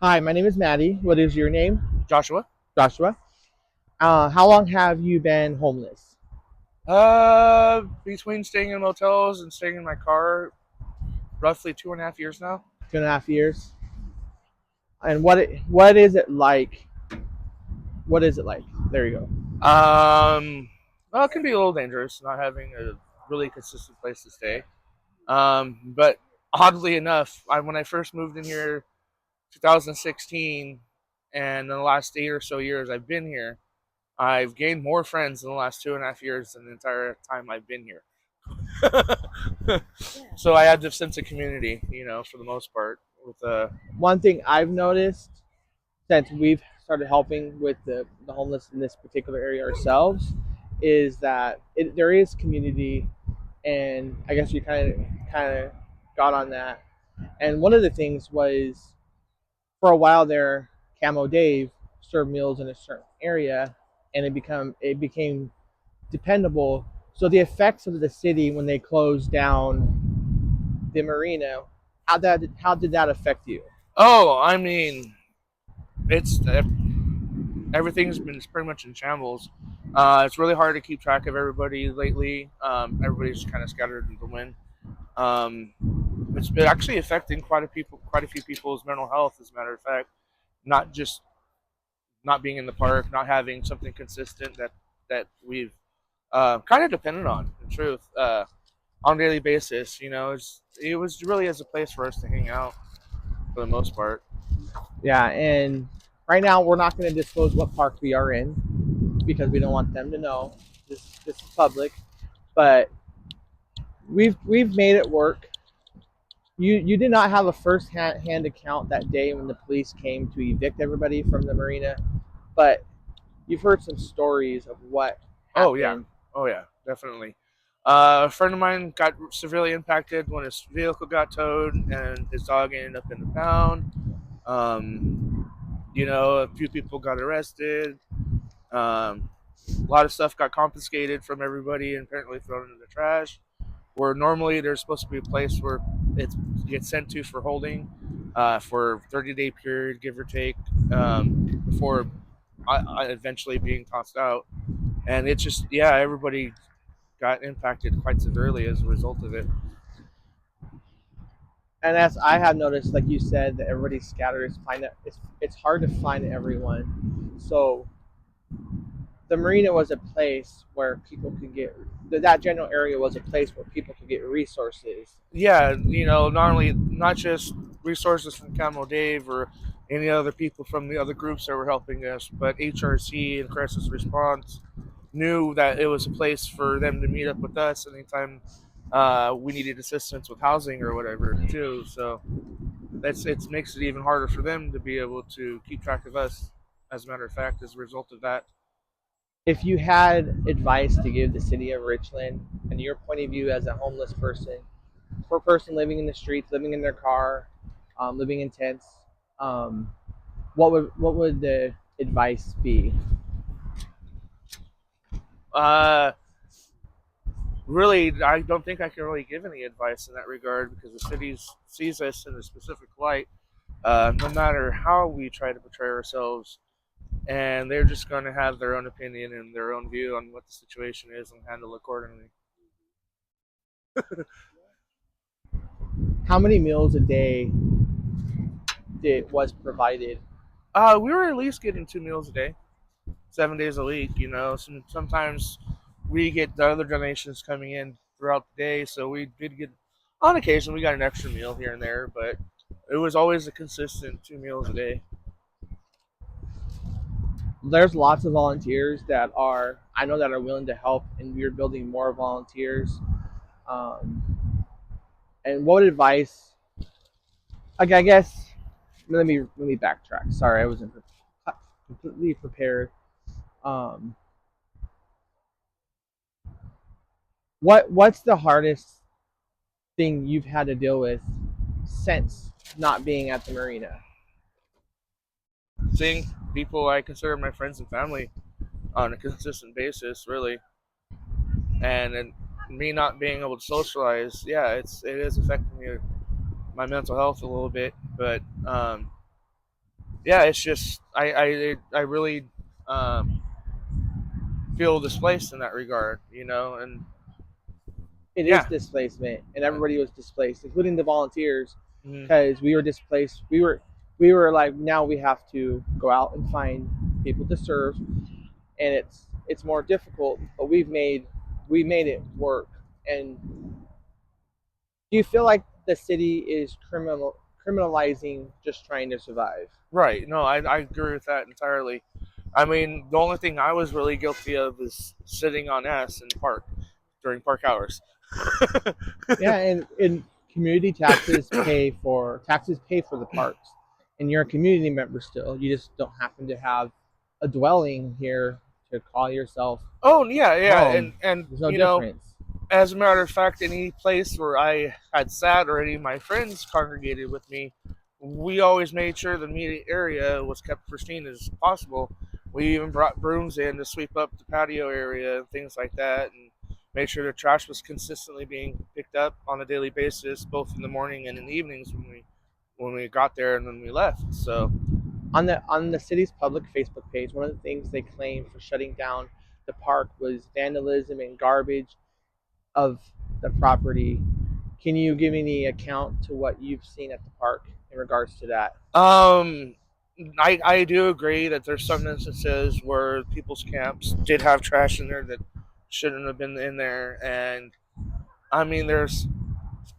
Hi, my name is Maddie. What is your name? Joshua. Joshua. How long have you been homeless? Between staying in motels and staying in my car, roughly 2.5 years now. 2.5 years. And what is it like? What is it like? There you go. Well, it can be a little dangerous not having a really consistent place to stay. But oddly enough, when I first moved in here, 2016, and in the last 8 or so years I've been here, I've gained more friends in the last 2.5 years than the entire time I've been here. So I have this sense of community, for the most part. With One thing I've noticed since we've started helping with the homeless in this particular area ourselves is that there is community, and I guess you kind of got on that. And one of the things was for a while there, Camo Dave served meals in a certain area, and it became dependable. So the effects of the city when they closed down the marina, how did that affect you? oh, I mean, it's everything's been pretty much in shambles. It's really hard to keep track of everybody lately. Everybody's kind of scattered in the wind. Um, it's been actually affecting quite a few people's mental health. As a matter of fact, not just not being in the park, not having something consistent that we've kind of depended on. In truth, on a daily basis, it was really as a place for us to hang out for the most part. Yeah, and right now we're not going to disclose what park we are in because we don't want them to know. This is public, but we've made it work. You did not have a first hand account that day when the police came to evict everybody from the marina, but you've heard some stories of what Oh yeah, happened. oh yeah, definitely. A friend of mine got severely impacted when his vehicle got towed and his dog ended up in the pound. A few people got arrested. A lot of stuff got confiscated from everybody and apparently thrown into the trash. Where normally there's supposed to be a place where it gets sent to for holding for 30-day period, give or take, before eventually being tossed out. And it's just, yeah, everybody got impacted quite severely as a result of it. And as I have noticed, like you said, that everybody's scattered. It's hard to find everyone. So the marina was a place where people could get that general area was a place where people could get resources. Yeah, not just resources from Camo Dave or any other people from the other groups that were helping us, but HRC and crisis response knew that it was a place for them to meet up with us anytime we needed assistance with housing or whatever too. So that's it makes it even harder for them to be able to keep track of us. As a matter of fact, as a result of that. If you had advice to give the city of Richland, and your point of view as a homeless person, for a person living in the streets, living in their car, living in tents, um, what would the advice be? Uh, Really, I don't think I can really give any advice in that regard because the city sees us in a specific light, no matter how we try to portray ourselves, and they're just going to have their own opinion and their own view on what the situation is and handle accordingly. How many meals a day did was provided? We were at least getting 2 meals a day, 7 days a week. Sometimes we get the other donations coming in throughout the day, so we did get on occasion we got an extra meal here and there, but it was always a consistent 2 meals a day. There's lots of volunteers that are I know that are willing to help, and we're building more volunteers. And what advice? Okay, I guess let me backtrack. Sorry, I wasn't completely prepared. Um, what's the hardest thing you've had to deal with since not being at the marina? Seeing people I consider my friends and family on a consistent basis, really, and me not being able to socialize, yeah, it is affecting me, my mental health a little bit, but yeah, it's just I really um, feel displaced in that regard, and It is yeah. displacement, and Uh, everybody was displaced, including the volunteers, mhm. because we were displaced. We were like, now we have to go out and find people to serve, and it's more difficult. But we made it work. And do you feel like the city is criminalizing just trying to survive? Right. No, I agree with that entirely. I mean, the only thing I was really guilty of is sitting on S in the park during park hours. Yeah, and community taxes pay for the parks, and you're a community member still. You just don't happen to have a dwelling here to call yourself Oh yeah, yeah, home. and There's no difference. as a matter of fact, any place where I had sat or any of my friends congregated with me, we always made sure the immediate area was kept pristine as possible. We even brought brooms in to sweep up the patio area and things like that, and make sure the trash was consistently being picked up on a daily basis, both in the morning and in the evenings when we got there and then we left. So, On the city's public Facebook page, one of the things they claimed for shutting down the park was vandalism and garbage of the property. Can you give me the account to what you've seen at the park in regards to that? um, I do agree that there's some instances where people's camps did have trash in there that shouldn't have been in there, and I mean there's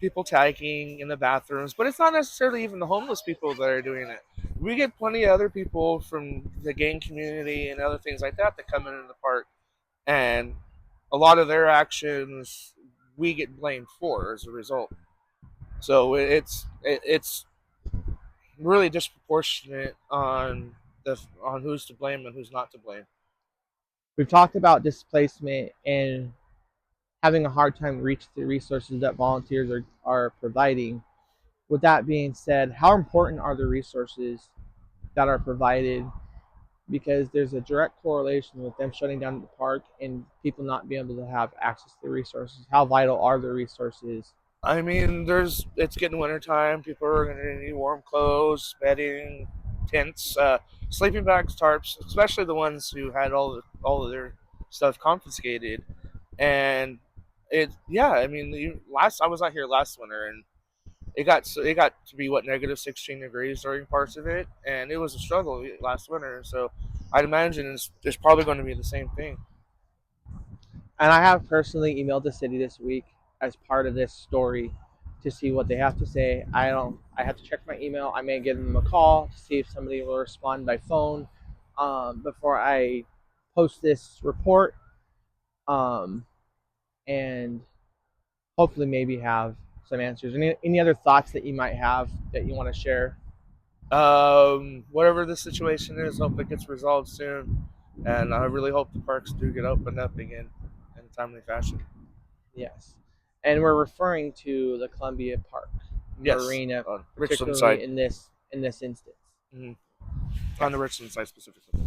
people tagging in the bathrooms, but it's not necessarily even the homeless people that are doing it. We get plenty of other people from the gang community and other things like that that come into the park, and a lot of their actions we get blamed for as a result. So it's really disproportionate on who's to blame and who's not to blame. We've talked about displacement and having a hard time reach the resources that volunteers are providing. With that being said, how important are the resources that are provided? Because there's a direct correlation with them shutting down the park and people not being able to have access to the resources. How vital are the resources? I mean, it's getting winter time. People are going to need warm clothes, bedding, tents, sleeping bags, tarps, especially the ones who had all of their stuff confiscated. And yeah, I mean, last I was out here last winter, and it got to be what -16 degrees during parts of it, and it was a struggle last winter. So I'd imagine it's probably going to be the same thing. And I have personally emailed the city this week as part of this story to see what they have to say. I have to check my email. I may give them a call to see if somebody will respond by phone before I post this report, um, and hopefully maybe have some answers. Any other thoughts that you might have that you want to share? Whatever the situation is, hope it gets resolved soon, and I really hope the parks do get opened up again in a timely fashion. Yes. And we're referring to the Columbia Park Yes, Marina, on Richland particularly side. in this instance. Hmm. Okay. On the Richland side specifically.